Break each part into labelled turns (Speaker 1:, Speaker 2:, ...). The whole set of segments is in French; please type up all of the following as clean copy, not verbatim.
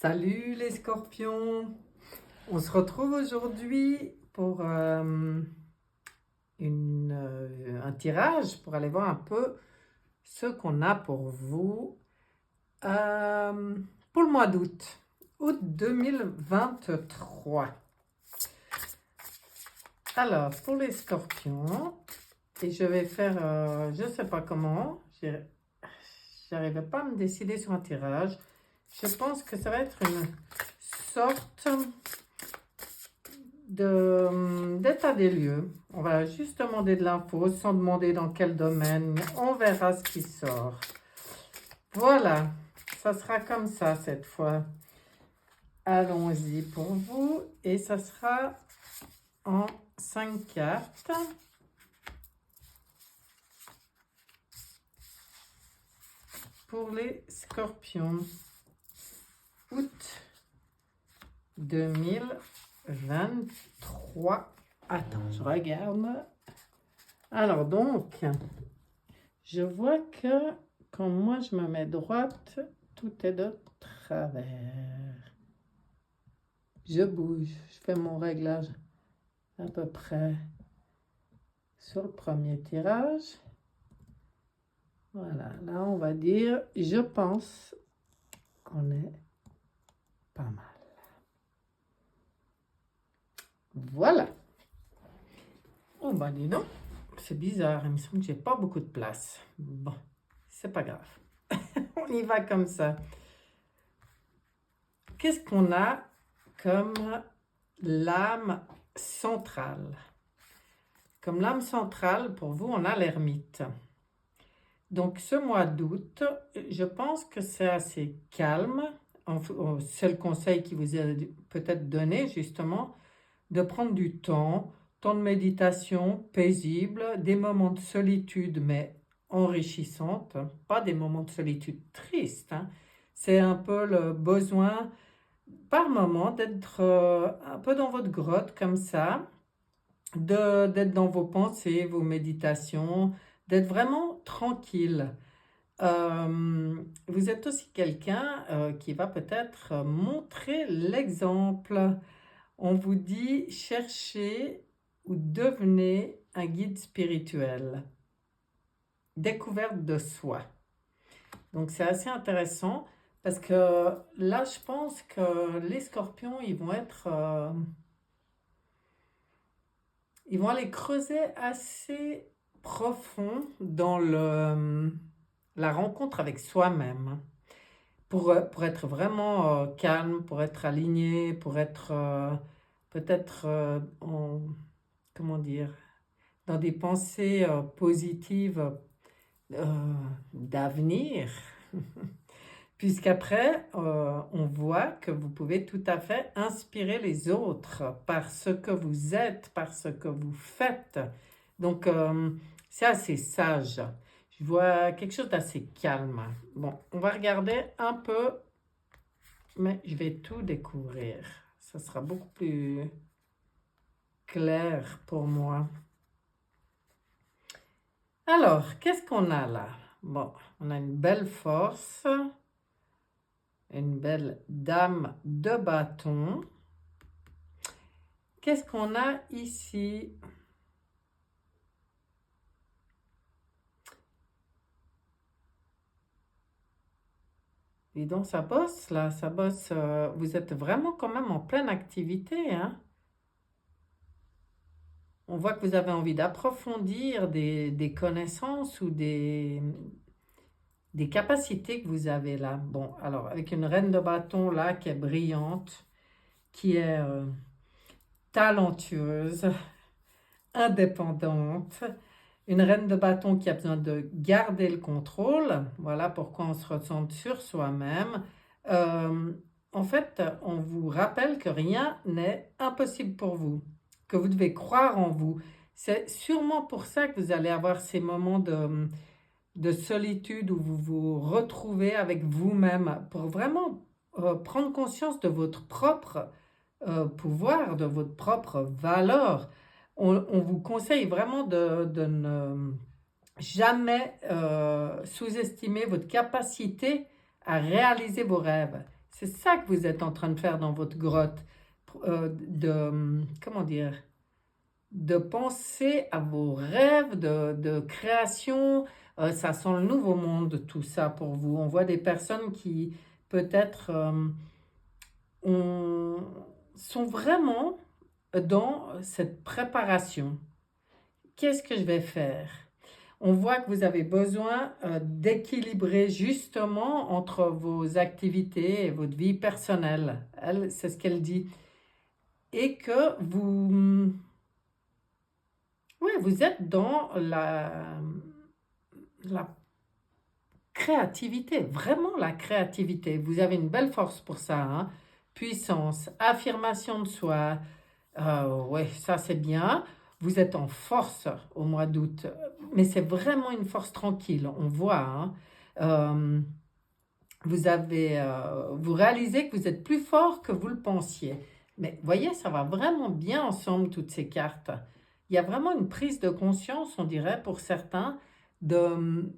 Speaker 1: Salut les scorpions! On se retrouve aujourd'hui pour un tirage pour aller voir un peu ce qu'on a pour vous euh, pour le mois d'août, août 2023. Alors, pour les scorpions, et je vais faire, je ne sais pas comment, j'arrivais pas à me décider sur un tirage. Je pense que ça va être une sorte d'état des lieux. On va juste demander de l'info sans demander dans quel domaine. On verra ce qui sort. Voilà, ça sera comme ça cette fois. Allons-y pour vous. Et ça sera en 5 cartes. Pour les scorpions. Août 2023. Attends, je regarde. Alors donc, je vois que quand moi je me mets droite, tout est de travers. Je bouge, je fais mon réglage à peu près sur le premier tirage. Voilà, là on va dire, je pense qu'on est pas mal. Voilà. Oh bah dis donc, c'est bizarre, il me semble que j'ai pas beaucoup de place. Bon, c'est pas grave. On y va comme ça. Qu'est-ce qu'on a comme lame centrale? Comme lame centrale, pour vous, on a l'ermite. Donc, ce mois d'août, je pense que c'est assez calme. C'est le conseil qui vous est peut-être donné, justement, de prendre du temps de méditation paisible, des moments de solitude, mais enrichissantes, pas des moments de solitude tristes. C'est un peu le besoin, par moment, d'être un peu dans votre grotte comme ça, d'être dans vos pensées, vos méditations, d'être vraiment tranquille. Vous êtes aussi quelqu'un qui va peut-être montrer l'exemple. On vous dit cherchez ou devenez un guide spirituel. Découverte de soi. Donc c'est assez intéressant parce que là je pense que les scorpions ils vont aller creuser assez profond dans la rencontre avec soi-même. Pour être vraiment calme, pour être aligné, pour être peut-être comment dire, dans des pensées positives d'avenir. Puisqu'après, on voit que vous pouvez tout à fait inspirer les autres par ce que vous êtes, par ce que vous faites. Donc, c'est assez sage. Je vois quelque chose d'assez calme. Bon, on va regarder un peu, mais je vais tout découvrir. Ça sera beaucoup plus clair pour moi. Alors, qu'est-ce qu'on a là? Bon, on a une belle force, une belle dame de bâton. Qu'est-ce qu'on a ici? Dis donc, ça bosse là, ça bosse. Vous êtes vraiment quand même en pleine activité, hein? On voit que vous avez envie d'approfondir des connaissances ou des capacités que vous avez là. Bon, alors, avec une reine de bâton là qui est brillante, qui est talentueuse, indépendante, une reine de bâton qui a besoin de garder le contrôle, voilà pourquoi on se ressent sur soi-même. Euh, En fait, on vous rappelle que rien n'est impossible pour vous, que vous devez croire en vous. C'est sûrement pour ça que vous allez avoir ces moments de solitude où vous vous retrouvez avec vous-même pour vraiment prendre conscience de votre propre pouvoir, de votre propre valeur. On vous conseille vraiment de ne jamais sous-estimer votre capacité à réaliser vos rêves. C'est ça que vous êtes en train de faire dans votre grotte. Comment dire, de penser à vos rêves de création. Ça sent le nouveau monde, tout ça pour vous. On voit des personnes qui peut-être sont vraiment dans cette préparation. Qu'est-ce que je vais faire? On voit que vous avez besoin d'équilibrer justement entre vos activités et votre vie personnelle. Elle, c'est ce qu'elle dit. Et que vous êtes dans la créativité, vraiment la créativité. Vous avez une belle force pour ça, hein? Puissance, affirmation de soi. Ouais, ça c'est bien. Vous êtes en force au mois d'août, mais c'est vraiment une force tranquille, on voit, hein. Vous réalisez que vous êtes plus fort que vous le pensiez. Mais voyez, ça va vraiment bien ensemble, toutes ces cartes. Il y a vraiment une prise de conscience, on dirait, pour certains, de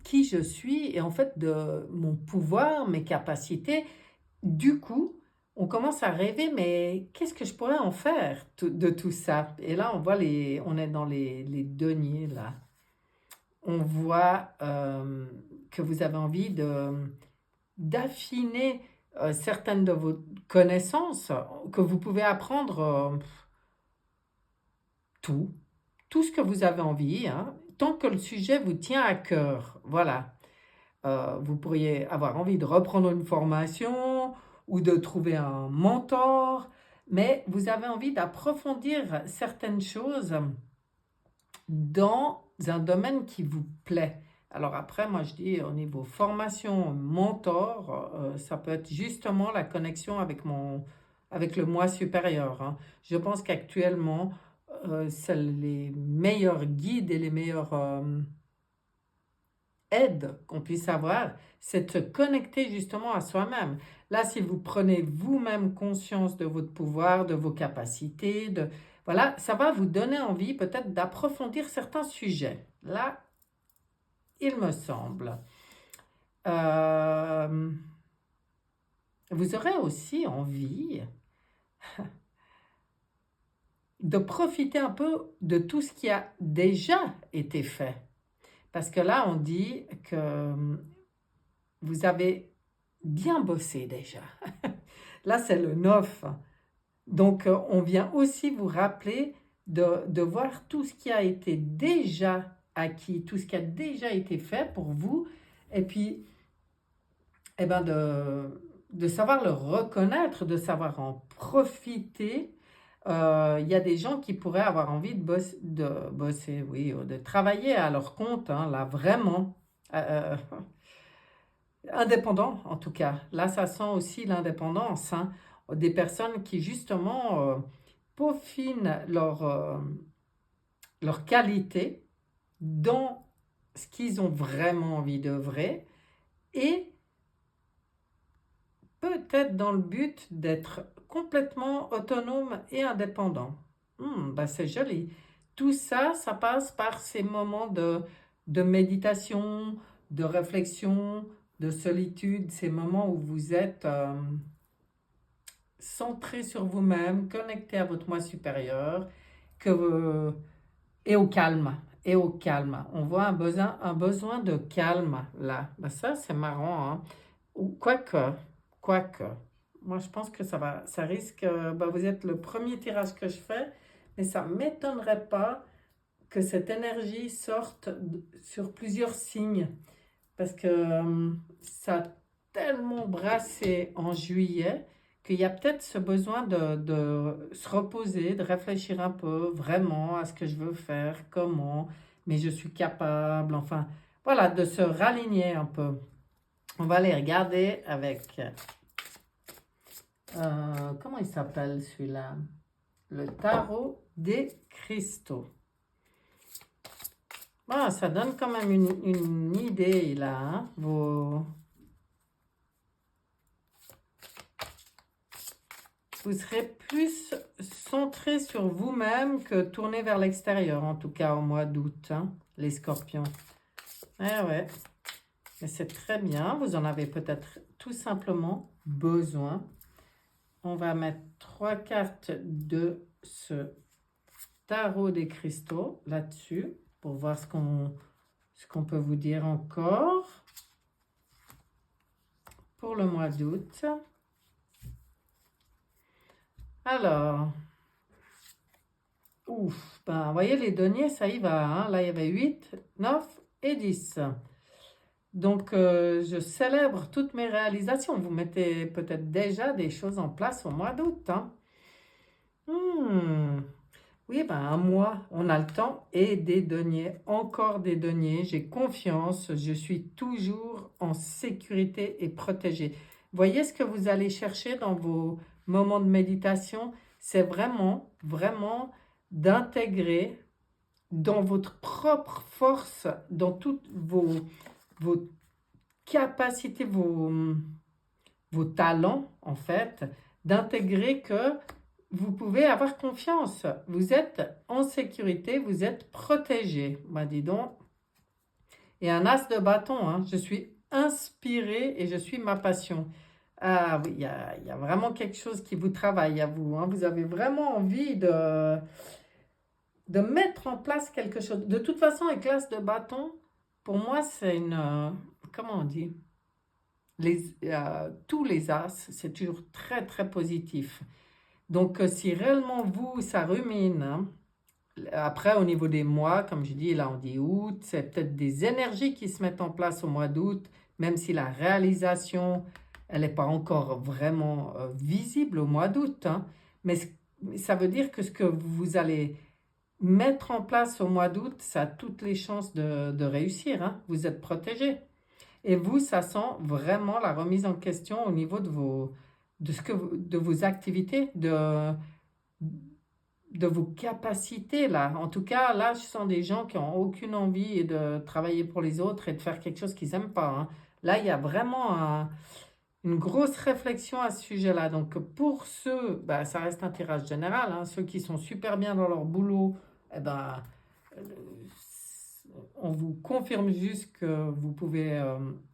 Speaker 1: qui je suis et en fait de mon pouvoir, mes capacités. Du coup, on commence à rêver, mais qu'est-ce que je pourrais en faire de tout ça? Et là, on est dans les deniers, là. On voit que vous avez envie d'affiner certaines de vos connaissances, que vous pouvez apprendre tout ce que vous avez envie, hein, tant que le sujet vous tient à cœur. Voilà. Vous pourriez avoir envie de reprendre une formation ou de trouver un mentor, mais vous avez envie d'approfondir certaines choses dans un domaine qui vous plaît. Alors après, moi je dis au niveau formation, mentor, ça peut être justement la connexion avec le moi supérieur, hein. Je pense qu'actuellement, c'est les meilleurs guides et les meilleurs aides qu'on puisse avoir, c'est de se connecter justement à soi-même. Là, si vous prenez vous-même conscience de votre pouvoir, de vos capacités, voilà, ça va vous donner envie peut-être d'approfondir certains sujets. Là, il me semble. Vous aurez aussi envie de profiter un peu de tout ce qui a déjà été fait. Parce que là, on dit que vous avez bien bossé déjà. Là, c'est le 9. Donc, on vient aussi vous rappeler de voir tout ce qui a été déjà acquis, tout ce qui a déjà été fait pour vous, et puis eh ben de savoir le reconnaître, de savoir en profiter. Il y a des gens qui pourraient avoir envie de bosser, oui, de travailler à leur compte, hein, là, vraiment. Indépendant, en tout cas. Là, ça sent aussi l'indépendance, hein. Des personnes qui, justement, peaufinent leur qualité dans ce qu'ils ont vraiment envie d'œuvrer et peut-être dans le but d'être complètement autonome et indépendant. C'est joli. Tout ça, ça passe par ces moments de méditation, de réflexion, de solitude, ces moments où vous êtes centré sur vous-même, connecté à votre moi supérieur, et au calme. Et au calme. On voit un besoin de calme là. Ça, c'est marrant, hein. Quoique. Moi, je pense que ça risque. Vous êtes le premier tirage que je fais, mais ça ne m'étonnerait pas que cette énergie sorte sur plusieurs signes. Parce que ça a tellement brassé en juillet qu'il y a peut-être ce besoin de se reposer, de réfléchir un peu vraiment à ce que je veux faire, comment, mais je suis capable, enfin, voilà, de se raligner un peu. On va aller regarder avec, comment il s'appelle celui-là? Le tarot des cristaux. Ah, ça donne quand même une idée là, hein, vous serez plus centré sur vous-même que tourné vers l'extérieur, en tout cas au mois d'août, hein, les scorpions. Eh ouais, Mais c'est très bien, vous en avez peut-être tout simplement besoin. On va mettre 3 cartes de ce tarot des cristaux là-dessus pour voir ce qu'on peut vous dire encore pour le mois d'août. Alors, ouf, ben, vous voyez les deniers, ça y va, hein? Là il y avait 8, 9 et 10. Donc, je célèbre toutes mes réalisations. Vous mettez peut-être déjà des choses en place au mois d'août, hein? Oui, ben un mois, on a le temps et des deniers, encore des deniers. J'ai confiance, je suis toujours en sécurité et protégée. Voyez ce que vous allez chercher dans vos moments de méditation, c'est vraiment, vraiment d'intégrer dans votre propre force, dans toutes vos capacités, vos talents, en fait, d'intégrer que vous pouvez avoir confiance. Vous êtes en sécurité, vous êtes protégé. Ben, dis donc. Et un as de bâton, hein. Je suis inspirée et je suis ma passion. Ah oui, il y a vraiment quelque chose qui vous travaille à vous, hein. Vous avez vraiment envie de mettre en place quelque chose. De toute façon, avec l'as de bâton, pour moi, c'est comment on dit? Tous les as, c'est toujours très, très positif. Donc, si réellement vous, ça rumine, hein, après, au niveau des mois, comme je dis, là, on dit août, c'est peut-être des énergies qui se mettent en place au mois d'août, même si la réalisation, elle n'est pas encore vraiment visible au mois d'août, hein. Mais ça veut dire que ce que vous allez mettre en place au mois d'août, ça a toutes les chances de réussir, hein. Vous êtes protégé. Et vous, ça sent vraiment la remise en question au niveau de vos activités, de vos capacités là. En tout cas, là, je sens des gens qui n'ont aucune envie de travailler pour les autres et de faire quelque chose qu'ils n'aiment pas, hein. Là, il y a vraiment une grosse réflexion à ce sujet-là. Donc, pour ceux, ben, ça reste un tirage général, hein, ceux qui sont super bien dans leur boulot, eh ben, on vous confirme juste que vous pouvez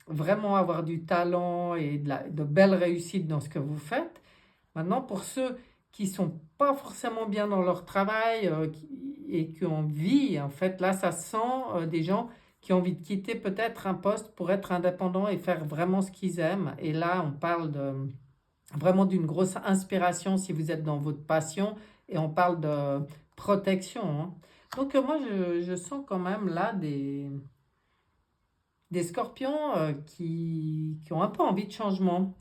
Speaker 1: vraiment avoir du talent et de belles réussites dans ce que vous faites. Maintenant, pour ceux qui ne sont pas forcément bien dans leur travail et qui ont envie, en fait, là, ça sent des gens qui ont envie de quitter peut-être un poste pour être indépendants et faire vraiment ce qu'ils aiment. Et là, on parle vraiment d'une grosse inspiration si vous êtes dans votre passion et on parle de protection, hein. Donc, moi, je sens quand même là des scorpions qui ont un peu envie de changement.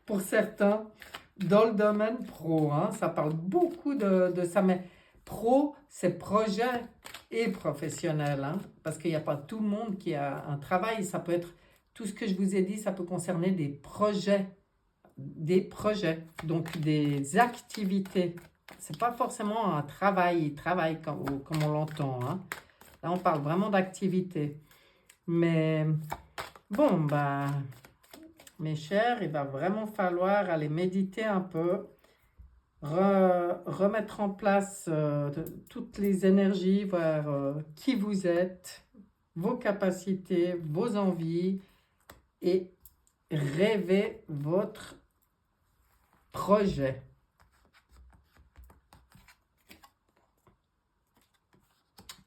Speaker 1: Pour certains, dans le domaine pro, hein, ça parle beaucoup de ça, mais pro, c'est projet et professionnel, hein, parce qu'il n'y a pas tout le monde qui a un travail. Ça peut être, tout ce que je vous ai dit, ça peut concerner des projets, donc des activités. C'est pas forcément un travail comme on l'entend, hein. Là, on parle vraiment d'activité. Mais bon, bah, mes chers, il va vraiment falloir aller méditer un peu, remettre en place toutes les énergies vers qui vous êtes, vos capacités, vos envies et rêver votre projet.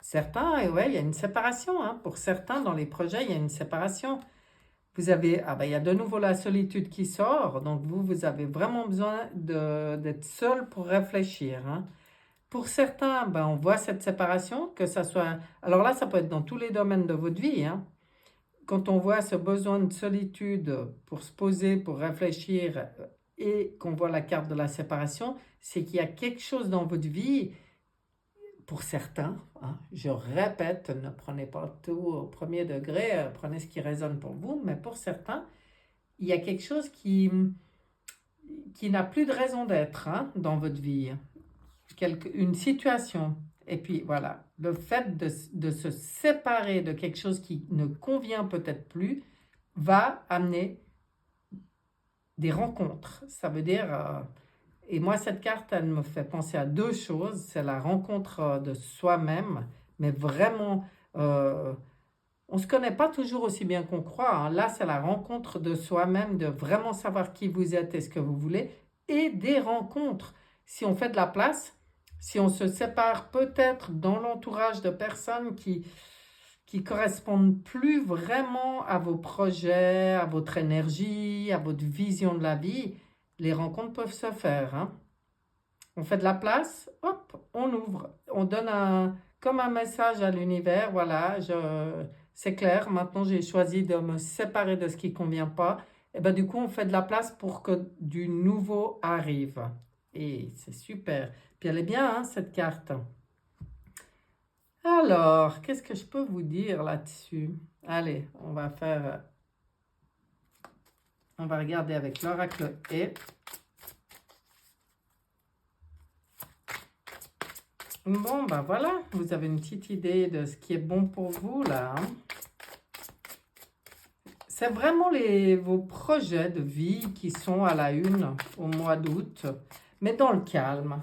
Speaker 1: Certains, ouais, il y a une séparation, hein. Pour certains, dans les projets, il y a une séparation. Vous avez, il y a de nouveau la solitude qui sort, donc vous avez vraiment besoin d'être seul pour réfléchir, hein. Pour certains, on voit cette séparation, que ça soit, alors là, ça peut être dans tous les domaines de votre vie, hein. Quand on voit ce besoin de solitude pour se poser, pour réfléchir, et qu'on voit la carte de la séparation, c'est qu'il y a quelque chose dans votre vie. Pour certains, hein, je répète, ne prenez pas tout au premier degré, prenez ce qui résonne pour vous, mais pour certains, il y a quelque chose qui n'a plus de raison d'être, hein, dans votre vie, une situation. Et puis voilà, le fait de se séparer de quelque chose qui ne convient peut-être plus va amener des rencontres. Ça veut dire... Et moi, cette carte, elle me fait penser à deux choses. C'est la rencontre de soi-même, mais vraiment, on On ne se connaît pas toujours aussi bien qu'on croit, hein. Là, c'est la rencontre de soi-même, de vraiment savoir qui vous êtes et ce que vous voulez, et des rencontres. Si on fait de la place, si on se sépare peut-être dans l'entourage de personnes qui correspondent plus vraiment à vos projets, à votre énergie, à votre vision de la vie, les rencontres peuvent se faire, hein. On fait de la place, hop, on ouvre, on donne comme un message à l'univers, voilà, c'est clair, maintenant j'ai choisi de me séparer de ce qui ne convient pas, et ben du coup on fait de la place pour que du nouveau arrive. Et c'est super. Puis elle est bien, hein, cette carte. Alors, qu'est-ce que je peux vous dire là-dessus? Allez, on va regarder avec l'oracle et. Bon, ben voilà, vous avez une petite idée de ce qui est bon pour vous là, hein. C'est vraiment vos projets de vie qui sont à la une au mois d'août, mais dans le calme,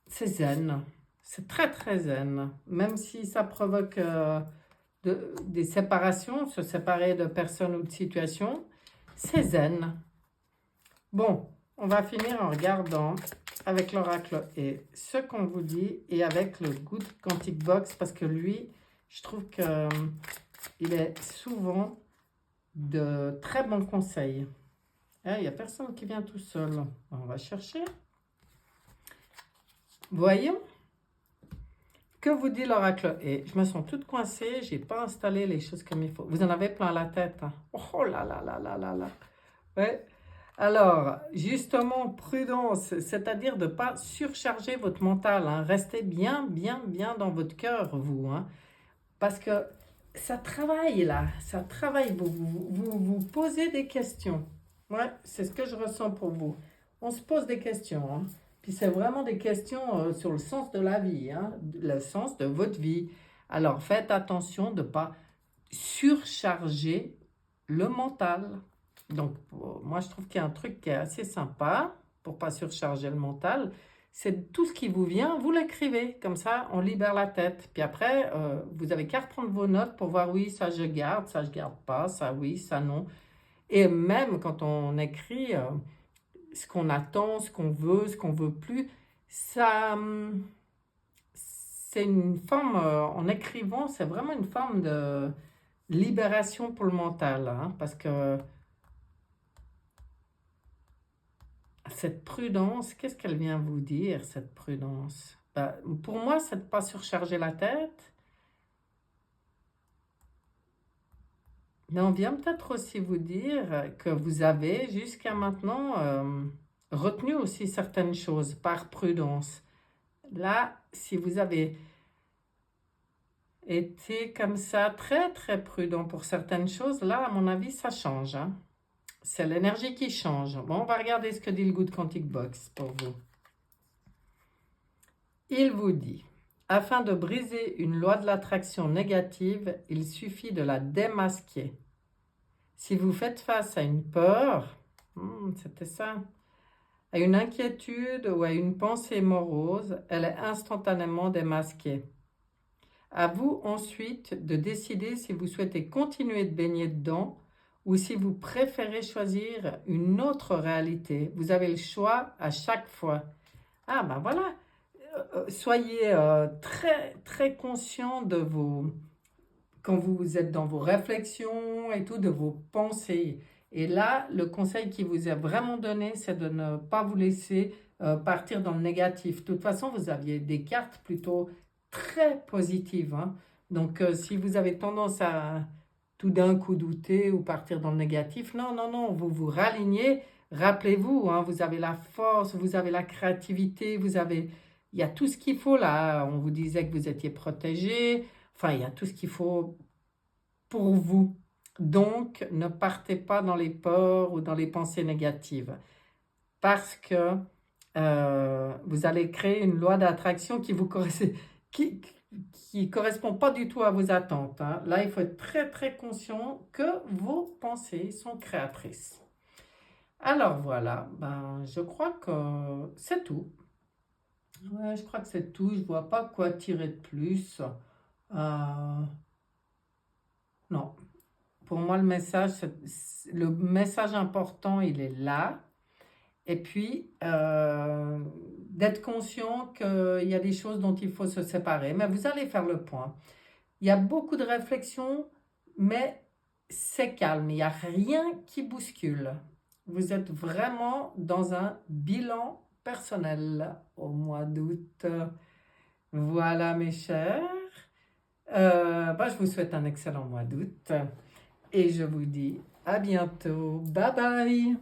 Speaker 1: c'est zen, c'est très très zen, même si ça provoque des séparations, se séparer de personnes ou de situations, c'est zen. Bon, on va finir en regardant avec l'oracle et ce qu'on vous dit et avec le Good Quantic Box parce que lui, je trouve qu'il est souvent de très bons conseils. Il n'y a personne qui vient tout seul. On va chercher. Voyons. Que vous dit l'oracle et je me sens toute coincée, j'ai pas installé les choses comme il faut. Vous en avez plein la tête, hein. Oh là là là là là là. Ouais. Alors, justement, prudence, c'est-à-dire de ne pas surcharger votre mental, hein. Restez bien, bien, bien dans votre cœur, vous, hein. Parce que ça travaille, là, ça travaille. Vous posez des questions. Ouais, c'est ce que je ressens pour vous. On se pose des questions, hein. Puis c'est vraiment des questions sur le sens de la vie, hein, le sens de votre vie. Alors, faites attention de ne pas surcharger le mental. Donc, moi, je trouve qu'il y a un truc qui est assez sympa pour pas surcharger le mental. C'est tout ce qui vous vient, vous l'écrivez. Comme ça, on libère la tête. Puis après, vous n'avez qu'à reprendre vos notes pour voir, oui, ça je garde pas, ça oui, ça non. Et même quand on écrit ce qu'on attend, ce qu'on veut, ce qu'on veut plus, ça, c'est une forme, en écrivant, c'est vraiment une forme de libération pour le mental, hein, parce que cette prudence, qu'est-ce qu'elle vient vous dire, cette prudence? Ben, pour moi, c'est de ne pas surcharger la tête. Mais on vient peut-être aussi vous dire que vous avez jusqu'à maintenant retenu aussi certaines choses par prudence. Là, si vous avez été comme ça très très prudent pour certaines choses, là, à mon avis, ça change, hein. C'est l'énergie qui change. Bon, on va regarder ce que dit le Good Quantic Box pour vous. Il vous dit, afin de briser une loi de l'attraction négative, il suffit de la démasquer. Si vous faites face à une peur, c'était ça, à une inquiétude ou à une pensée morose, elle est instantanément démasquée. À vous ensuite de décider si vous souhaitez continuer de baigner dedans ou si vous préférez choisir une autre réalité. Vous avez le choix à chaque fois. Ah ben voilà, soyez très très conscient de quand vous êtes dans vos réflexions et tout, de vos pensées. Et là, le conseil qui vous est vraiment donné, c'est de ne pas vous laisser partir dans le négatif. De toute façon, vous aviez des cartes plutôt très positives, hein. Donc, si vous avez tendance à tout d'un coup douter ou partir dans le négatif, non, non, non, vous vous ralignez. Rappelez-vous, hein, vous avez la force, vous avez la créativité, il y a tout ce qu'il faut là. On vous disait que vous étiez protégé. Enfin, il y a tout ce qu'il faut pour vous. Donc, ne partez pas dans les peurs ou dans les pensées négatives. Parce que vous allez créer une loi d'attraction qui correspond pas du tout à vos attentes, hein. Là, il faut être très, très conscient que vos pensées sont créatrices. Alors voilà, je crois que c'est tout. Ouais, je crois que c'est tout. Je vois pas quoi tirer de plus. Non. Pour moi, le message important, il est là. Et puis, d'être conscient qu'il y a des choses dont il faut se séparer. Mais vous allez faire le point. Il y a beaucoup de réflexions, mais c'est calme. Il n'y a rien qui bouscule. Vous êtes vraiment dans un bilan personnel au mois d'août. Voilà, mes chers. Je vous souhaite un excellent mois d'août et je vous dis à bientôt. Bye bye.